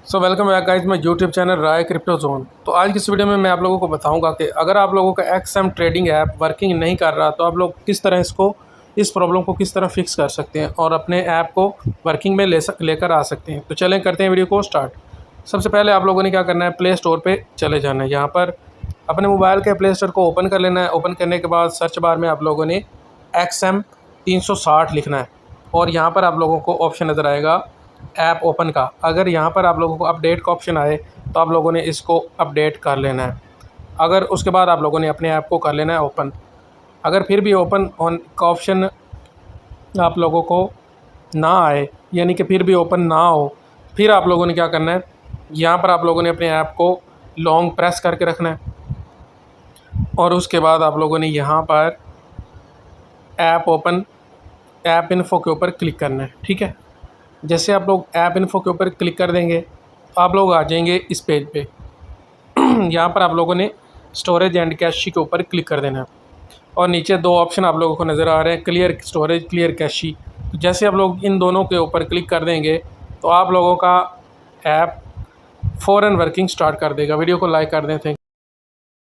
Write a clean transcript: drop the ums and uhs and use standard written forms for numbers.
So welcome back guys, मैं YouTube channel राय crypto zone. तो आज की इस वीडियो में मैं आप लोगों को बताऊंगा कि अगर आप लोगों का एक्सएम ट्रेडिंग ऐप वर्किंग नहीं कर रहा तो आप लोग किस तरह इस प्रॉब्लम को किस तरह फिक्स कर सकते हैं और अपने ऐप को वर्किंग में लेकर आ सकते हैं। तो चलें करते हैं वीडियो को स्टार्ट। सबसे पहले आप लोगों ने क्या करना है, प्ले स्टोर पर चले जाना है। यहाँ पर अपने मोबाइल के प्ले स्टोर को ओपन कर लेना है। ओपन करने के बाद सर्च बार में आप लोगों ने XM 360 लिखना है और यहाँ पर आप लोगों को ऑप्शन नज़र आएगा ऐप ओपन का। अगर यहाँ पर आप लोगों को अपडेट का ऑप्शन आए तो आप लोगों ने इसको अपडेट कर लेना है। अगर उसके बाद आप लोगों ने अपने ऐप को कर लेना है ओपन। अगर फिर भी ओपन ऑन का ऑप्शन आप लोगों को ना आए, यानी कि फिर भी ओपन ना हो, फिर आप लोगों ने क्या करना है, यहाँ पर आप लोगों ने अपने ऐप को लॉन्ग प्रेस करके रखना है और उसके बाद आप लोगों ने यहाँ पर ऐप इन्फो के ऊपर क्लिक करना है। ठीक है, जैसे आप लोग ऐप इन्फो के ऊपर क्लिक कर देंगे तो आप लोग आ जाएंगे इस पेज पे। यहाँ पर आप लोगों ने स्टोरेज एंड कैशी के ऊपर क्लिक कर देना है और नीचे दो ऑप्शन आप लोगों को नज़र आ रहे हैं, क्लियर स्टोरेज, क्लियर कैशी। तो जैसे आप लोग इन दोनों के ऊपर क्लिक कर देंगे तो आप लोगों का ऐप फ़ौरन वर्किंग स्टार्ट कर देगा। वीडियो को लाइक कर दें। थैंक